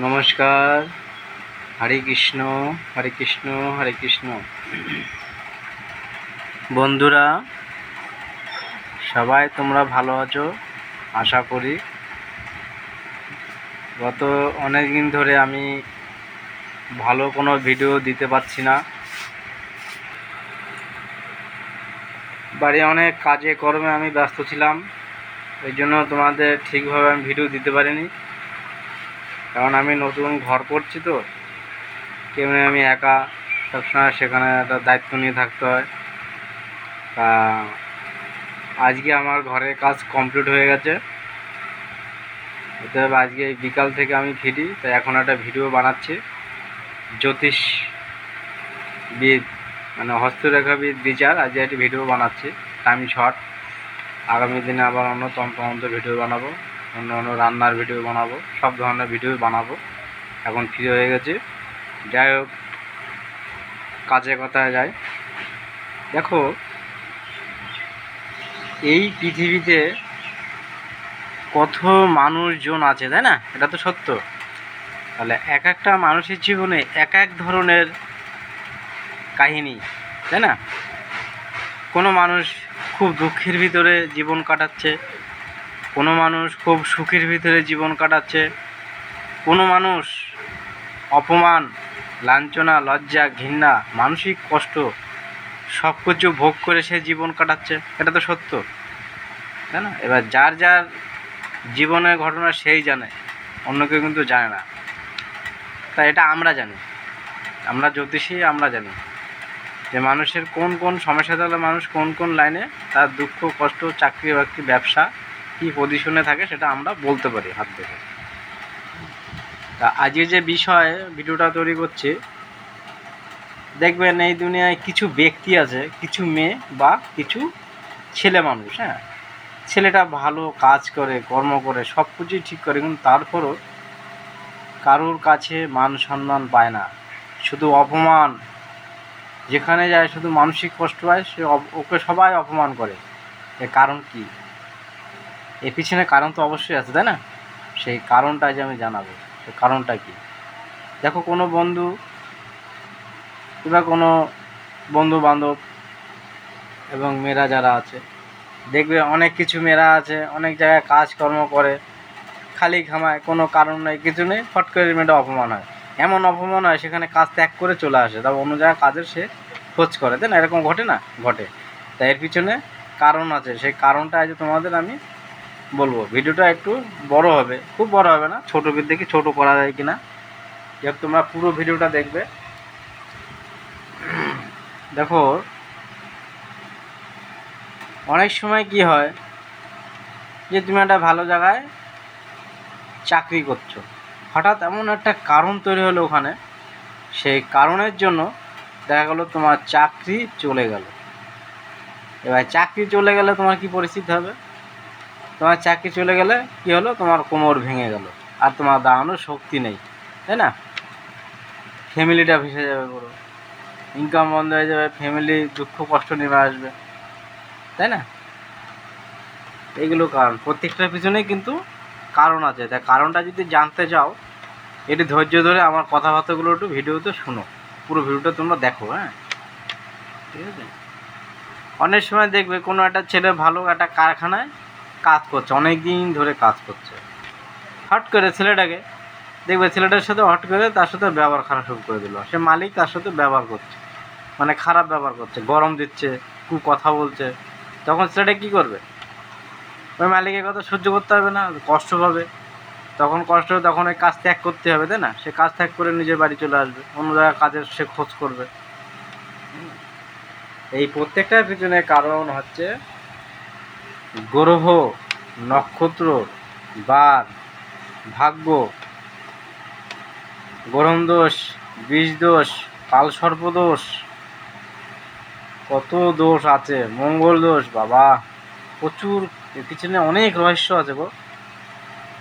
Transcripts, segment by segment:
নমস্কার। হরে কৃষ্ণ, হরে কৃষ্ণ, হরে কৃষ্ণ। বন্ধুরা, সবাই তোমরা ভালো আছো আশা করি। গত অনেক দিন ধরে আমি ভালো কোনো ভিডিও দিতে পারছি না। বাড়ি অনেক কাজে কর্মে আমি ব্যস্ত ছিলাম, এই জন্য তোমাদের ঠিকভাবে আমি ভিডিও দিতে পারিনি। কারণ আমি নতুন ঘর করছি তো, কেউ আমি একা সবসময় সেখানে একটা দায়িত্ব নিয়ে থাকতে হয়। তা আজকে আমার ঘরের কাজ কমপ্লিট হয়ে গেছে, অতএব আজকে বিকাল থেকে আমি ফ্রি। তাই এখন একটা ভিডিও বানাচ্ছি জ্যোতিষবিদ মানে হস্তরেখাবিদ বিচার। আজকে একটি ভিডিও বানাচ্ছি টাইম শর্ট। আগামী দিনে আবার অন্য তন্ত্র ভিডিও বানাবো, অন্য রান্নার ভিডিও বানাবো, সব ধরনের ভিডিও বানাবো। এখন ফ্রি হয়ে গেছি। যাই হোক, কাজে কথায় যাই। দেখো, এই পৃথিবীতে কত মানুষজন আছে, তাই না? এটা তো সত্য। তাহলে এক একটা মানুষের জীবনে এক এক ধরনের কাহিনী, তাই না? কোনো মানুষ খুব দুঃখের ভিতরে জীবন কাটাচ্ছে, কোনো মানুষ খুব সুখের ভিতরে জীবন কাটাচ্ছে, কোনো মানুষ অপমান, লাঞ্ছনা, লজ্জা, ঘৃণা, মানসিক কষ্ট সব কিছু ভোগ করে সে জীবন কাটাচ্ছে। এটা তো সত্য, তাই না? এবার যার যার জীবনের ঘটনা সেই জানে, অন্য কেউ কিন্তু জানে না। তাই এটা আমরা জানি, আমরা জ্যোতিষী, আমরা জানি যে মানুষের কোন কোন সমস্যা থাকলে মানুষ কোন কোন লাইনে তার দুঃখ কষ্ট, চাকরি বাকরি, ব্যবসা কী পজিশনে থাকে সেটা আমরা বলতে পারি হাত ধরে। তা আজকে যে বিষয়ে ভিডিওটা তৈরি করছি, দেখবেন এই দুনিয়ায় কিছু ব্যক্তি আছে, কিছু মেয়ে বা কিছু ছেলে মানুষ, হ্যাঁ, ছেলেটা ভালো কাজ করে, কর্ম করে, সব কিছুই ঠিক করে, কিন্তু তারপরও কারোর কাছে মান সম্মান পায় না, শুধু অপমান। যেখানে যায় শুধু মানসিক কষ্ট হয়, ওকে সবাই অপমান করে। এর কারণ কি? এর পিছনে কারণ তো অবশ্যই আছে, তাই না? সেই কারণটা যে আমি জানাবো, সেই কারণটা কি। দেখো, কোনো বন্ধু কিংবা কোনো বন্ধু বান্ধব এবং মেয়েরা যারা আছে, দেখবে অনেক কিছু মেয়েরা আছে অনেক জায়গায় কাজকর্ম করে, খালি ঘামায়, কোনো কারণ নেই, কিছু নেই, ফট করে মেয়েটা অপমান হয়। এমন অপমান হয় সেখানে কাজ ত্যাগ করে চলে আসে, তারপর অন্য জায়গায় কাজের সে খোঁজ করে, তাই না? এরকম ঘটে না? ঘটে। তাই এর পিছনে কারণ আছে, সেই কারণটা আজ তোমাদের আমি বলবো। ভিডিওটা একটু বড় হবে, খুব বড় হবে না, ছোটো দেখি ছোটো করা যায় কি না। যাক, তোমরা পুরো ভিডিওটা দেখবে। দেখো, অনেক সময় কি হয় যে তুমি একটা ভালো জায়গায় চাকরি করছো, হঠাৎ এমন একটা কারণ তৈরি হলো ওখানে, সেই কারণের জন্য দেখা গেলো তোমার চাকরি চলে গেল। এবার চাকরি চলে গেলে তোমার কি পরিস্থিতি হবে? তোমার চাকরি চলে গেলে কি হলো? তোমার কোমর ভেঙে গেল, আর তোমার দাঁড়ানোর শক্তি নেই, তাই না? ফ্যামিলিটা ভেসে যাবে পুরো, ইনকাম বন্ধ হয়ে যাবে, ফ্যামিলি দুঃখ কষ্ট নেমে আসবে, তাই না? এইগুলো কারণ, প্রত্যেকটার পিছনেই কিন্তু কারণ আছে। তাই কারণটা যদি জানতে চাও, একটু ধৈর্য ধরে আমার কথাবার্তাগুলো একটু ভিডিওতে শোনো, পুরো ভিডিওটা তোমরা দেখো, হ্যাঁ, ঠিক আছে? অনেক সময় দেখবে কোনো একটা ছেলে ভালো একটা কারখানায় কাজ করছে, অনেক দিন ধরে কাজ করছে, হট করে ছেলেটাকে দেখবে, ছেলেটার সাথে হট করে তার সাথে ব্যবহার খারাপ শুরু করে দিল। সে মালিক তার সাথে ব্যবহার করছে, মানে খারাপ ব্যবহার করছে, গরম দিচ্ছে, কথা বলছে। তখন ছেলেটা কী করবে? ওই মালিকের কথা সহ্য করতে হবে না, কষ্ট পাবে। তখন কষ্ট হবে, তখন ওই কাজ ত্যাগ করতে হবে, তাই না? সে কাজ ত্যাগ করে নিজের বাড়ি চলে আসবে, অন্য জায়গায় কাজের সে খোঁজ করবে। এই প্রত্যেকটার পিছনে কারণ হচ্ছে গ্রহ, নক্ষত্র, বার, ভাগ্য, গ্রহণ দোষ, বীজ দোষ, কালসর্প দোষ, কত দোষ আছে, মঙ্গল দোষ, বাবা প্রচুর। এর পিছনে অনেক রহস্য আছে গো,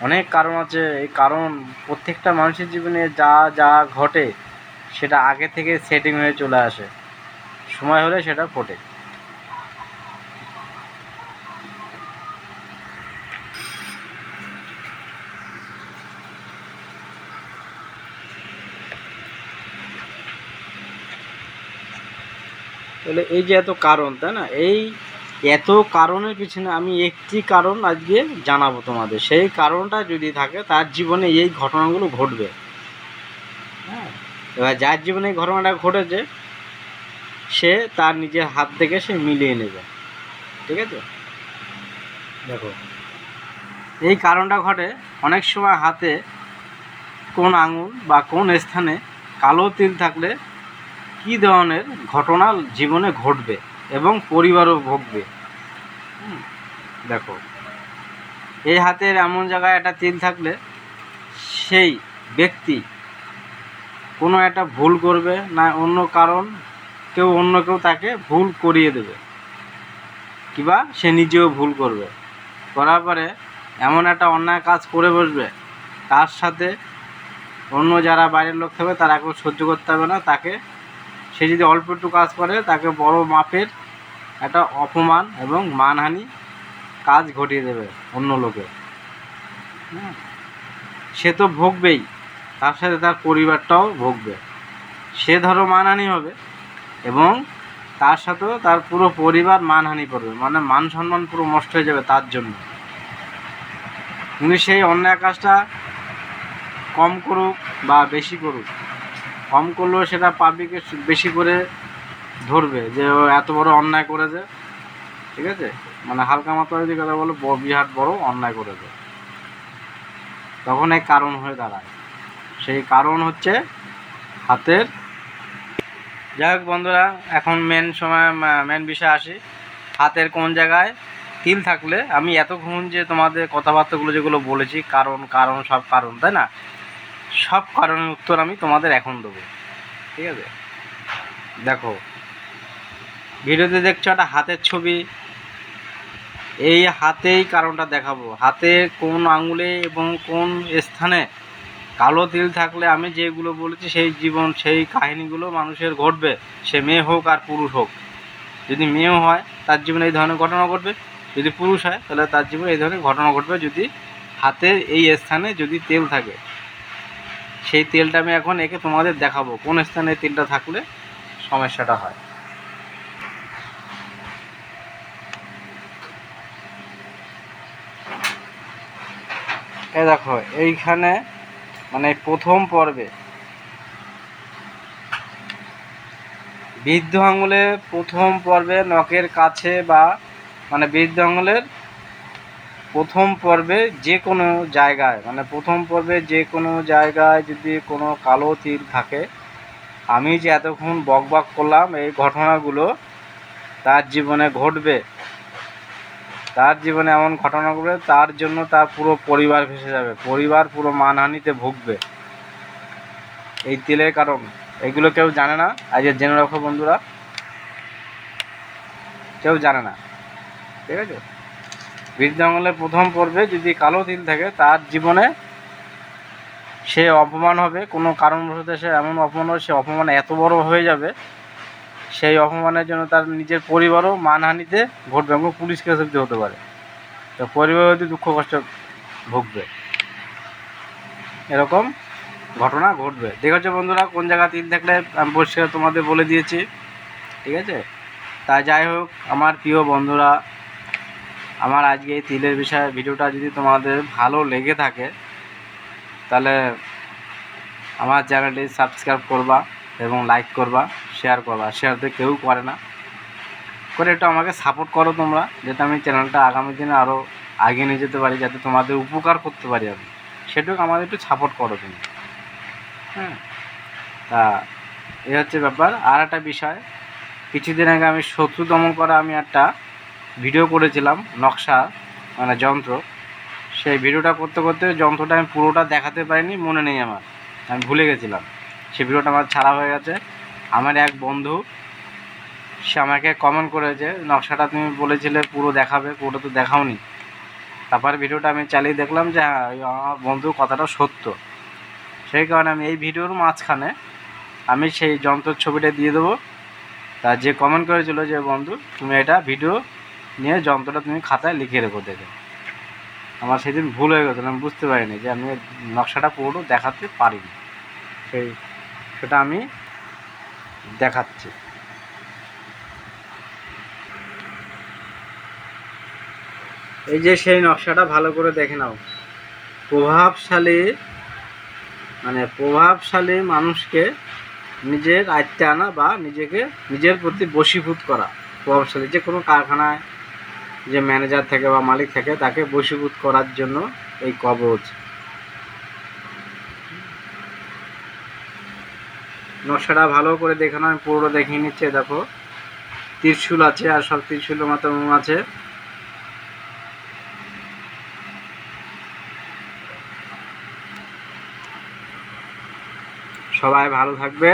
অনেক কারণ আছে। এই কারণ প্রত্যেকটা মানুষের জীবনে যা যা ঘটে সেটা আগে থেকে সেটিং হয়ে চলে আসে, সময় হলে সেটা ফোটে। তাহলে এই যে এত কারণ, তাই না? এই এত কারণের পিছনে আমি একটি কারণ আজকে জানাবো তোমাদের। সেই কারণটা যদি থাকে তার জীবনে এই ঘটনাগুলো ঘটবে। হ্যাঁ, এবার যার জীবনে এই ঘটনাটা ঘটেছে সে তার নিজের হাত থেকে সে মিলিয়ে নেবে। ঠিক আছে, দেখো এই কারণটা ঘটে অনেক সময় হাতে কোন আঙুল বা কোন স্থানে কালো তিল থাকলে কী ধরনের ঘটনা জীবনে ঘটবে এবং পরিবারও ভোগবে। দেখো, এই হাতের এমন জায়গায় একটা তিল থাকলে সেই ব্যক্তি কোনো একটা ভুল করবে না, অন্য কারণ অন্য কেউ তাকে ভুল করিয়ে দেবে, কিংবা সে নিজেও ভুল করবে, করার পরে এমন একটা অন্যায় কাজ করে বসবে তার সাথে অন্য যারা বাইরের লোক থাকবে তারা কেউ সহ্য করতে হবে না। তাকে সে যদি অল্প একটু কাজ করে তাকে বড় মাপের একটা অপমান এবং মানহানি কাজ ঘটিয়ে দেবে অন্য লোকে। সে তো ভোগবেই, তার সাথে তার পরিবারটাও ভোগবে। সে ধরো মানহানি হবে এবং তার সাথেও তার পুরো পরিবার মানহানি করবে, মানে মান সম্মান পুরো নষ্ট হয়ে যাবে তার জন্য। কিন্তু সেই অন্যায় কাজটা কম করুক বা বেশি করুক, কম করলেও সেটা পাবলিকে বেশি করে ধরবে যে ও এত বড় অন্যায় করেছে। ঠিক আছে, মানে হালকা মাত্রা যদি কথা বলো বিরাট বড় অন্যায় করেছে, তখন এক কারণ হয়ে দাঁড়ায়। সেই কারণ হচ্ছে হাতের। যাই হোক বন্ধুরা, এখন মেন বিষয় আসি। হাতের কোন জায়গায় তিল থাকলে, আমি এতক্ষণ যে তোমাদের কথাবার্তাগুলো যেগুলো বলেছি কারণ কারণ সব কারণ, তাই না, সব কারণের উত্তর আমি তোমাদের এখন দেবো। ঠিক আছে, দেখো ভিডিওতে দেখছো একটা হাতের ছবি, এই হাতেই কারণটা দেখাবো। হাতে কোন আঙুলে এবং কোন স্থানে কালো তিল থাকলে আমি যেগুলো বলেছি সেই কাহিনিগুলো মানুষের ঘটবে, সে মেয়ে হোক আর পুরুষ হোক। যদি মেয়েও হয় তার জীবনে এই ধরনের ঘটনা ঘটবে, যদি পুরুষ হয় তাহলে তার জীবনে এই ধরনের ঘটনা ঘটবে। যদি হাতের এই স্থানে যদি তেল থাকে, সেই তেলটা আমি এখন একে তোমাদের দেখাবো কোন স্থানে তেলটা থাকলে সমস্যাটা হয়। এই দেখো এইখানে, মানে প্রথম পর্বে বৃদ্ধ আঙুলে প্রথম পর্বে নখের কাছে বা মানে বৃদ্ধ আঙুলের প্রথম পর্বে যে কোনো জায়গায়, মানে প্রথম পর্বে যে কোনো জায়গায় যদি কোনো কালো তিল থাকে, আমি যে এতক্ষণ বকবক করলাম এই ঘটনাগুলো তার জীবনে ঘটবে। তার জীবনে এমন ঘটনা ঘটবে তার জন্য তার পুরো পরিবার ভেসে যাবে, পরিবার পুরো মানহানিতে ভুগবে এই তেলের কারণ। এগুলো কেউ জানে না, আজ জেনে রাখো বন্ধুরা, কেউ জানে না। ঠিক আছে, বৃদ্ধ আঙুলের প্রথম পর্বে যদি কালো তিল থাকে তার জীবনে সে অপমান হবে, কোনো কারণবশত সে এমন অপমান হবে, সে অপমান এত বড় হয়ে যাবে, সেই অপমানের জন্য তার নিজের পরিবারও মানহানিতে ঘটবে এবং পুলিশ কেস অবধি হতে পারে। তো পরিবার অবধি দুঃখ কষ্ট ভুগবে, এরকম ঘটনা ঘটবে। দেখেছো বন্ধুরা কোন জায়গা তিল থাকলে আমি পরিষ্কার তোমাদের বলে দিয়েছি। ঠিক আছে, তা যাই হোক আমার প্রিয় বন্ধুরা, আমার আজকে এই তিলের বিষয়ে ভিডিওটা যদি তোমাদের ভালো লেগে থাকে তাহলে আমার চ্যানেলটি সাবস্ক্রাইব করবা এবং লাইক করবা, শেয়ার করবা। শেয়ার তো কেউ করে না, করে একটু আমাকে সাপোর্ট করো তোমরা, যাতে আমি চ্যানেলটা আগামী দিনে আরও এগিয়ে নিয়ে যেতে পারি, যাতে তোমাদের উপকার করতে পারি আমি, সেটুকু আমাদের একটু সাপোর্ট করো তুমি। হ্যাঁ, তা এই হচ্ছে ব্যাপার। আর একটা বিষয়, কিছুদিন আগে আমি শত্রু দমন করা আমি একটা ভিডিও করেছিলাম, নকশা মানে যন্ত্র। সেই ভিডিওটা করতে করতে যন্ত্রটা আমি পুরোটা দেখাতে পারিনি, মনে নেই আমার, আমি ভুলে গেছিলাম। সেই ভিডিওটা আমার ছাড়া হয়ে গেছে। আমার এক বন্ধু সে আমাকে কমেন্ট করেছে, নকশাটা তুমি বলেছিলে পুরো দেখাবে, পুরোটা তো দেখাওনি। তারপর ভিডিওটা আমি চালিয়ে দেখলাম যে হ্যাঁ আমার বন্ধু কথাটা সত্য। সেই কারণে আমি এই ভিডিওর মাঝখানে আমি সেই যন্ত্রের ছবিটা দিয়ে দেবো। তা যে কমেন্ট করেছিল যে বন্ধু তুমি এটা ভিডিও নিয়ে যন্ত্রটা তুমি খাতায় লিখে রেখো, দেখে আমার সেদিন ভুল হয়ে গেছিলো, আমি বুঝতে পারিনি যে আমি নকশাটা পুরো দেখাতে পারিনি, সেটা আমি দেখাচ্ছি। এই যে সেই নকশাটা ভালো করে দেখে নাও। প্রভাবশালী প্রভাবশালী মানুষকে নিজের আয়ত্তে আনা বা নিজেকে নিজের প্রতি বশীভূত করা। প্রভাবশালী যে কোনো কারখানায় যে ম্যানেজার থাকে বা মালিক থাকে তাকে বশীভূত করার জন্য এই কবচ। নকশাটা ভালো করে দেখানো, আমি পুরো দেখিয়ে নিচ্ছে। দেখো ত্রিশূল আছে, আর সব ত্রিশূলের মতো আছে। সবাই ভালো থাকবে।